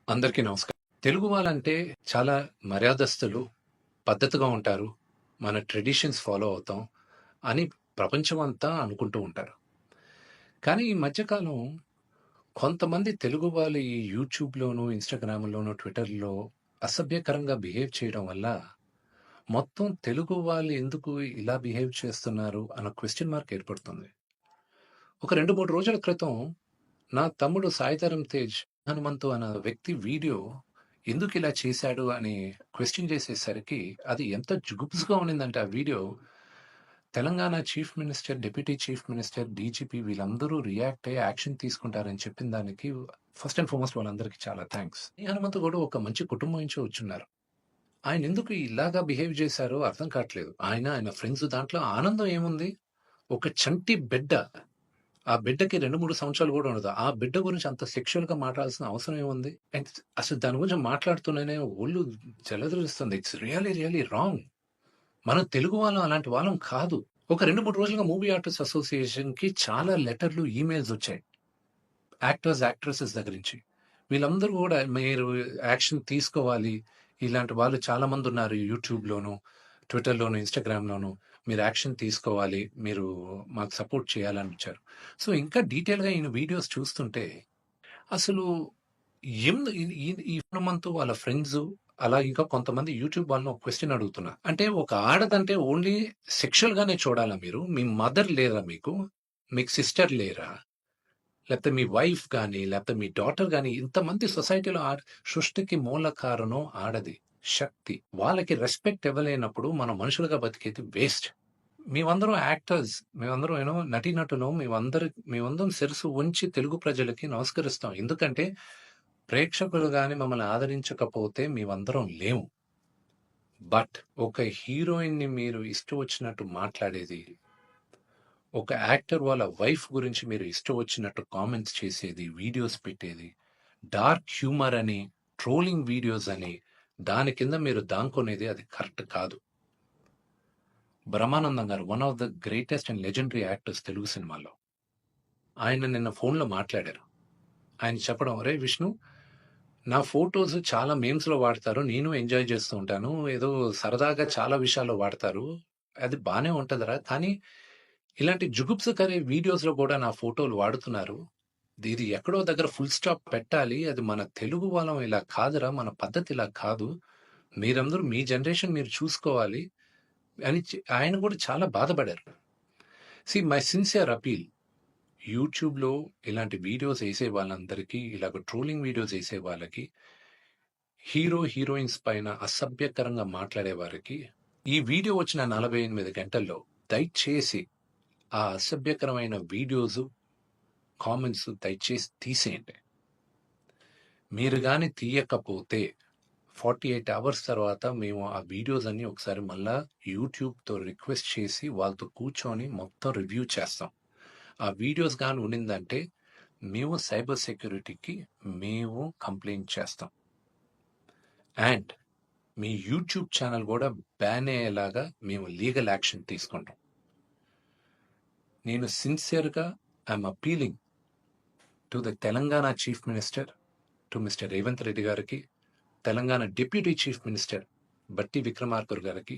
అందరికీ నమస్కారం. తెలుగు వాళ్ళంటే చాలా మర్యాదస్తులు, పద్ధతిగా ఉంటారు. మన ట్రెడిషన్స్ ఫాలో అవుతాం అని ప్రపంచమంతా అనుకుంటూ ఉంటారు. కానీ ఈ మధ్యకాలం కొంతమంది తెలుగు వాళ్ళు ఈ యూట్యూబ్‌లోను, ఇన్‌స్టాగ్రామ్‌లోను, ట్విట్టర్‌లో అసభ్యకరంగా బిహేవ్ చేయడం వల్ల మొత్తం తెలుగు వాళ్ళు ఎందుకు ఇలా బిహేవ్ చేస్తున్నారు అన్న క్వెషన్ మార్క్ ఏర్పడుతుంది. ఒక 2, 3 రోజుల క్రితం నా తమ్ముడు సాయిధరమ్ తేజ్ హనుమంతు అన్న వ్యక్తి వీడియో ఎందుకిలా చేశాడు అని క్వెషన్ చేసేసరికి అది ఎంత జుగుప్స్‌గా ఉండిందంటే ఆ video Telangana chief minister, deputy chief minister, DGP వీళ్ళందరూ రియాక్ట్ అయ్యి యాక్షన్ తీసుకుంటారని చెప్పిన దానికి ఫస్ట్ అండ్ ఫార్మోస్ట్ వాళ్ళందరికీ చాలా థాంక్స్. ఈ హనుమంతు కూడా ఒక మంచి కుటుంబం నుంచి వచ్చున్నారు. ఆయన ఎందుకు ఇలాగా బిహేవ్ చేశారో అర్థం కావట్లేదు. ఆయన ఫ్రెండ్స్ దాంట్లో ఆనందం ఏముంది? ఒక చంటి బిడ్డ ఆ బిడ్డకి 2, 3 సంవత్సరాలు గూడా ఉండదు. ఆ బిడ్డ గురించి అంత సెక్సువల్‌గా మాట్లాడాల్సిన అవసరం ఏముంది? అండ్ అసలు దాని గురించి మాట్లాడుతూనే ఒళ్ళు జలధరిస్తుంది. It's really wrong. మనం తెలుగు వాళ్ళం అలాంటి వాళ్ళం కాదు. ఒక 2, 3 రోజులుగా మూవీ ఆర్టిస్ట్ అసోసియేషన్‌కి చాలా లెటర్‌లు, ఈమెయిల్స్ వచ్చాయి. యాక్టర్స్, యాక్ట్రెసెస్ దగ్గర నుంచి. వీళ్ళందరూ గూడా మీరు యాక్షన్ తీసుకోవాలి. ఇలాంటి వాళ్ళు చాలా మందున్నారు యూట్యూబ్‌లోను, ట్విట్టర్‌లోను, ఇన్‌స్టాగ్రామ్‌లోను. మీరు యాక్షన్ తీసుకోవాలి. మీరు మాకు సపోర్ట్ చేయాలని వచ్చారు. సో, ఇంకా డీటెయిల్‌గా ఈయన వీడియోస్ చూస్తుంటే అసలు ఈ హనుమంతు వాళ్ళ ఫ్రెండ్స్ అలా ఇంకా కొంతమంది యూట్యూబ్ వాళ్ళని ఒక క్వెషన్ అడుగుతున్నా. అంటే ఒక ఆడదంటే ఓన్లీ సెక్షువల్‌గానే చూడాలా మీరు? మీ మదర్ లేరా మీకు? మీకు సిస్టర్ లేరా? లేకపోతే మీ వైఫ్ గాని, లేకపోతే మీ డాటర్ గాని ఇంతమంది సొసైటీలో సృష్టికి మూల కారణం ఆడది. శక్తి. వాళ్ళకి రెస్పెక్ట్ ఇవ్వలేనప్పుడు మనం మనుషులుగా బతికేది వేస్ట్. మేమందరం యాక్టర్స్. మేమందరం నటీనటులం. మేమందరం శిరస్సు వంచి తెలుగు ప్రజలకి నమస్కరిస్తాం. ఎందుకంటే ప్రేక్షకులు గాని మమ్మల్ని ఆదరించకపోతే మేమందరం లేము. బట్ ఒక హీరోయిన్‌ని మీరు ఇష్టం వచ్చినట్టు మాట్లాడేది, ఒక యాక్టర్ వాళ్ళ వైఫ్ గురించి మీరు ఇష్టం వచ్చినట్టు కామెంట్స్ చేసేది, వీడియోస్ పెట్టేది, డార్క్ హ్యూమర్ అని, ట్రోలింగ్ వీడియోస్ అని, దాని కింద మీరు దాంకునేది అది కరెక్ట్ కాదు. బ్రహ్మానందం గారు one of the greatest and legendary actors Telugu సినిమాలో. ఆయన నిన్న ఫోన్‌లో మాట్లాడారు. ఆయన చెప్పడం, "ఒరేయ్ విష్ణు, నా ఫోటోస్ చాలా మీమ్స్‌లో వాడతారు. నేను ఎంజాయ్ చేస్తూ ఉంటాను. ఏదో సరదాగా చాలా విషయాల్లో వాడతారు. అది బానే ఉంటదిరా. కానీ ఇలాంటి జుగుప్సకర వీడియోస్‌లో కూడా నా ఫోటోలు వాడుతున్నారు. ఇది ఎక్కడో దగ్గర ఫుల్ స్టాప్ పెట్టాలి. అది మన తెలుగు వాళ్ళం ఇలా కాదురా! మన పద్ధతి ఇలా కాదు. మీరందరూ మీ జనరేషన్ మీరు చూసుకోవాలి" అని ఆయన కూడా చాలా బాధపడారు. మై సిన్సియర్ అపీల్ యూట్యూబ్‌లో ఇలాంటి వీడియోస్ ఏసే వాళ్ళందరికీ, ఇలాగ ట్రోలింగ్ వీడియోస్ ఏసే వాళ్ళకి, హీరోయిన్స్ పైన అసభ్యకరంగా మాట్లాడే వారికి, ఈ వీడియో వచ్చిన 48 గంటల్లో దయచేసి ఆ అసభ్యకరమైన వీడియోస్, కామెంట్స్ దయచేసి తీసేయండి. మీరు గాని తీయకపోతే 48 అవర్స్ తర్వాత మేము ఆ వీడియోస్ అన్ని ఒకసారి మళ్ళా యూట్యూబ్‌తో రిక్వెస్ట్ చేసి వాళ్ళతో కూర్చొని మొత్తం రివ్యూ చేస్తాం. ఆ వీడియోస్ గాని ఉండిందంటే మేము సైబర్ సెక్యూరిటీకి మేము కంప్లెయింట్ చేస్తాం. అండ్ మీ యూట్యూబ్ ఛానల్ కూడా బ్యాన్ అయ్యేలాగా మేము లీగల్ యాక్షన్ తీసుకుంటాం. నేను సిన్సియర్‌గా I'm appealing to the Telangana chief minister, to mister Revanth Reddy గారికి, Telangana deputy chief minister Bhatti Vikramarka గారికి,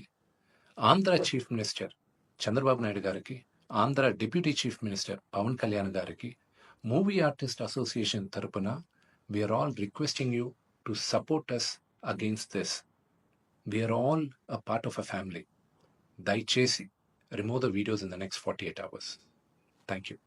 ఆంధ్ర చీఫ్ మినిస్టర్ చంద్రబాబు నాయుడు గారికి, Andhra deputy chief minister Pawan Kalyan గారికి, మూవీ ఆర్టిస్ట్ అసోసియేషన్ తరపున we are all requesting you to support us against this. We are all a part of a family. దయచేసి remove the videos in the next 48 hours. Thank you.